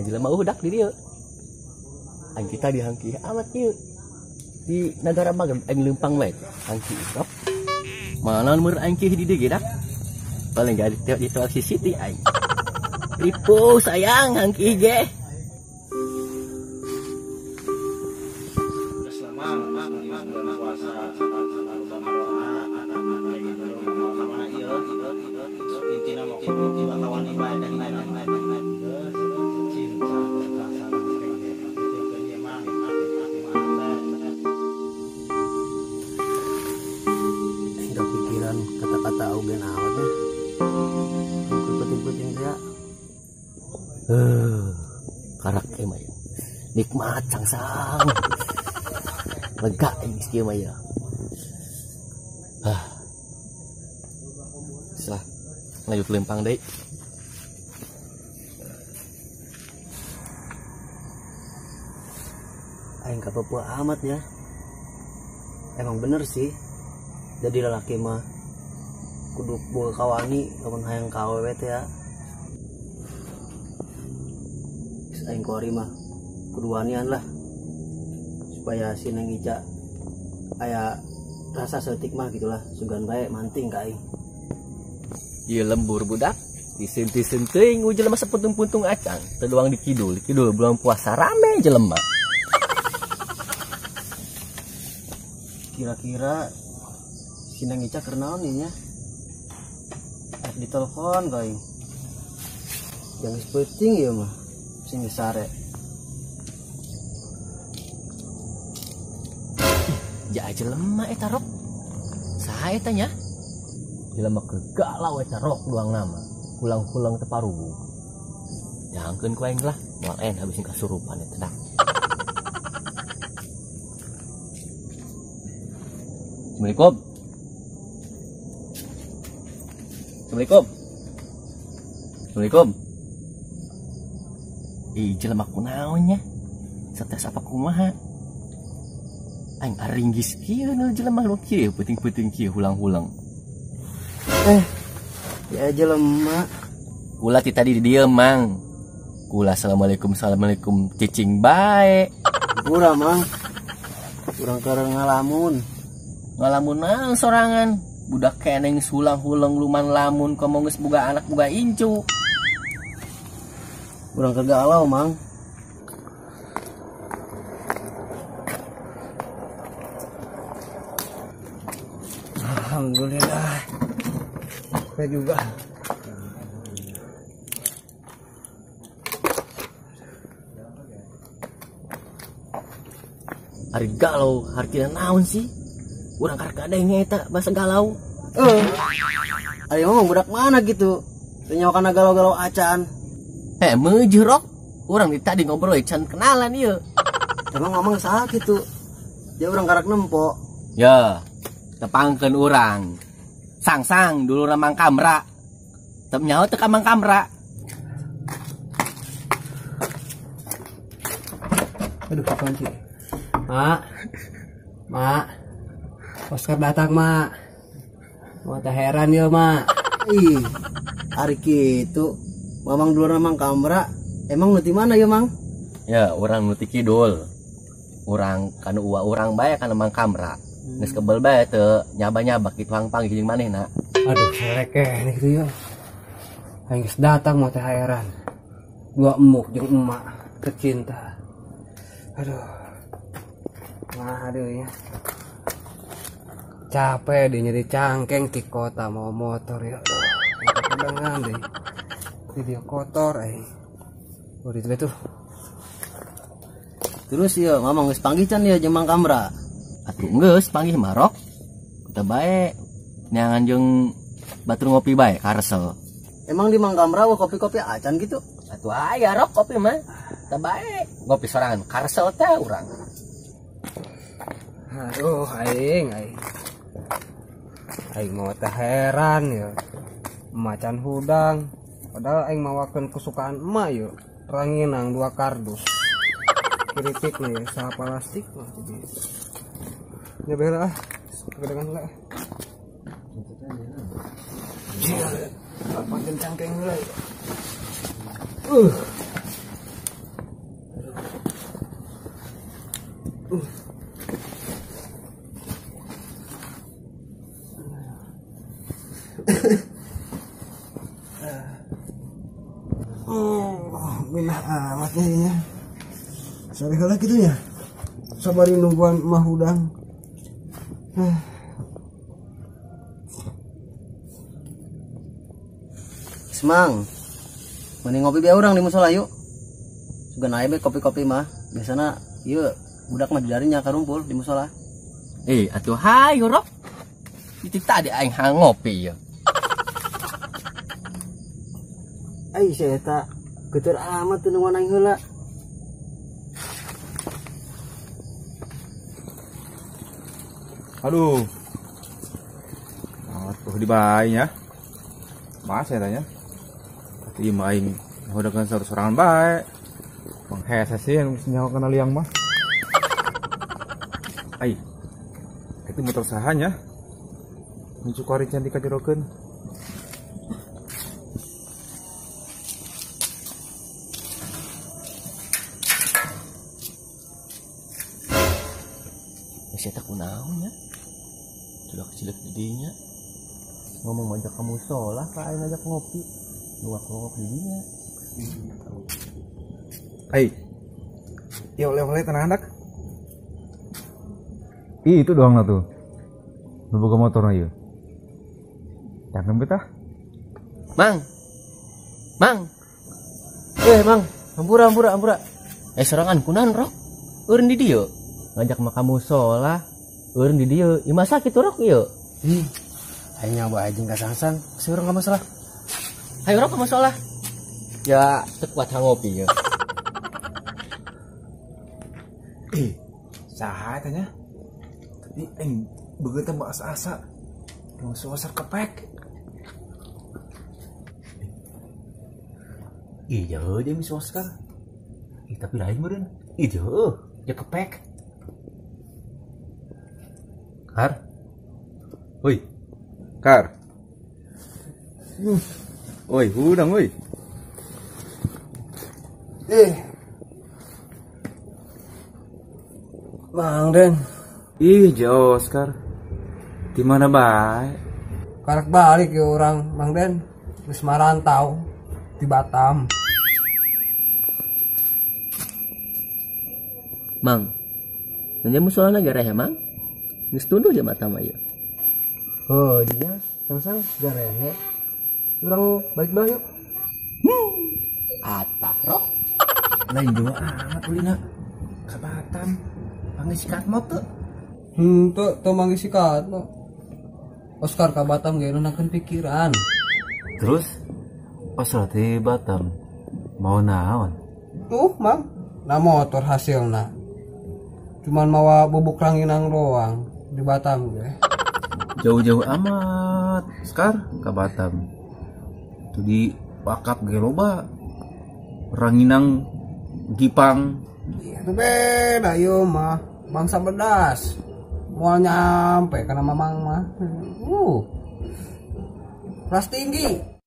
Jelema udak di dia. Ang kita dihangki amat ieu. Di negara magan aing leumpang bae. Hangki sok. Mana nomor aing di dieu dak. Paling gak di Sulawesi City aing. Ripo sayang hangki ge. Kata-kata augen awat ya. Puting-puting dia. Karak emay. Nikmat sangsang. Lega ini kieu mah ya. Salah. Lanjut lempang deui. Aing kapapua amat ya. Emang bener sih. Jadi lelaki mah kudu boga kawani lamun hayang ka awewe teh ya. Aing kuari mah kudu wanian lah. Supaya si Neng Ica aya rasa seutik mah gitulah, sugan bae manting ka aing. Ieu lembur budak. Disenting teuing u jelema sapuntung-puntung acang. Teu doang di kidul bulan puasa rame jelema. Kira-kira si Neng Ica keur naon nih nya? Ditelepon kain. Yang penting ya mah sing sare. Ja jelema eta rok. Saha eta nya? Jelema keur galau eta rok doang nama. Pulang-pulang teu parugu. Jangkeun ku aing lah, moal habis kasurupan eta dak. Assalamualaikum. Assalamualaikum. Assalamualaikum. Ih, jelema kunaonnya? Stres apa kumaha? Aing aringgis kieu nu jelema nu kieu peuting-peuting kieu hulang-hulang. Ya jelema. Ulah ti tadi di dieu, Mang. Ulah assalamualaikum cicing bae. Urang, Mang. Urang keur ngalamun. Ngalamun naon sorangan. Budak keneng sulang-hulang luman lamun komo geus boga anak boga incu. Urang keur galau, Mang. Alhamdulillah. Saya juga. Ari galau, hartina naon sih? Urang karek kadengnya eta bahasa galau. Ari ngomong budak mana gitu? Tanya kana galau-galau acan. Meujeuh urang tadi ngobrol can kenalan ieu. Emang ngomong saha gitu? Dia urang karek nempo. Ya, tepangkeun urang. Sang-sang dulu Mang Kamra. Tep nyaho teu ka Mang Kamra. Aduh, kunci. Mak. Oscar datang, Mak. Mau teh heran ya, Mak. Ih, hari kitu. Mamang dulu Mang Kamra. Emang nu di mana ya, Mang? Ya, urang nu ti kidul. Urang kanu uwa urang bae kana Mang Kamra. Geus kebel bae teu nyaba-nyaba kitu hang-panggih jeung manehna. Aduh, selekeh nih kitu ya. Aing geus datang mau teh heran. Dua emuk jeung emak tercinta. Aduh. Aduh ya. Capek deh nyari cangkeng di kota mau motor ya. Kedengan deh. Video kotor udah itu tuh. Terus ya mamang geus panggih can ya jeung Mang Kamra. Atuh geus panggih marok. Kita bae nyangan jeung batur ngopi bae karesel. Emang di Manggamra kopi-kopi acan gitu? Atuh aya rok kopi mah. Teu bae. Ngopi sorangan karsel teh urang. Aduh, aing mau teh heran ya. Macan hudang. Padahal aing mawakeun kesukaan emak yuk. Ranginang 2 kardus. Kritik nih, saha plastik mah jadi. Ya bela ah. Kegedean heula. Iya. Apa cangkeng heula. Minah amat nih. Sore heula kitu nya. Sabari nungguan mah hudang. Semang. Mending ngopi biar urang di musola yuk. Sugan aya be kopi-kopi mah. Biasana ieu budak mah didarinya karumpul di musola. Atuh hayu rok. Itu tadi aing ngopi ya. Ai saya eta geuteur amat teu nungguan aing heula. Aduh. Tuh dibae ya. Mas saya tanya. Tapi main udah kan sorangan bae. Menghese sih yang nyawa kenal liang mah. Ai. Itu motor sahanya. Mencukari cantik kajerokeun. Saya tak kunaon ya. Sudah kecilek didinya. Ngomong ngajak kamu sholah, kayak ngajak ngopi. Luak ngopi dinya. Hai. Ya oleh-oleh tenang anak. Itu doang lah tuh. Lu boga motornya ieu. Cangkem betah. Mang. Mang. Ampura. Sorangan kunaon rok. Eureun di dieu. Ngajak makamu sholah. Eureun di dieu. Ieu masa kitu rok ieu. Aing nyoba aja kasangsan, si urang ka masalah. Hayu rok ka musola. Ya, teu kuat ngopi ya. Saha tanya? Tapi aing beungeut teh asa-asa. Geus suasar kepek. Iya, dia mis Oscar. Tapi lain meureun. Iya, ya kepek. Kar. Woi. Kar. Woi, hudang woi. Mang Den, Ih, jauh Oscar. Di mana bae? Karek balik ya orang Mang Den. Geus marantau di Batam. Mang. Nanya musola negara ya, Mang? Geus tunduh di Batam aya. oh dia sang garehe. Urang balik yuk. Atah, rok. Lain dua amat ulina. Ka Batam. Pangisikat motor. Tuh manggil sikat no. Oscar ka Batam ge nakeun pikiran. Terus pas di Batam mau naon? Tuh, Mang. Na motor hasilna. Cuman mawa bubuk ranginang doang di Batam ge. Jauh-jauh amat Oscar ka Batam. Tuh di wakap ge loba. Ranginang Gipang. Itu beda yo mah. Bangsa bedas. Mau nyampe karena mamang mah. Kelas tinggi.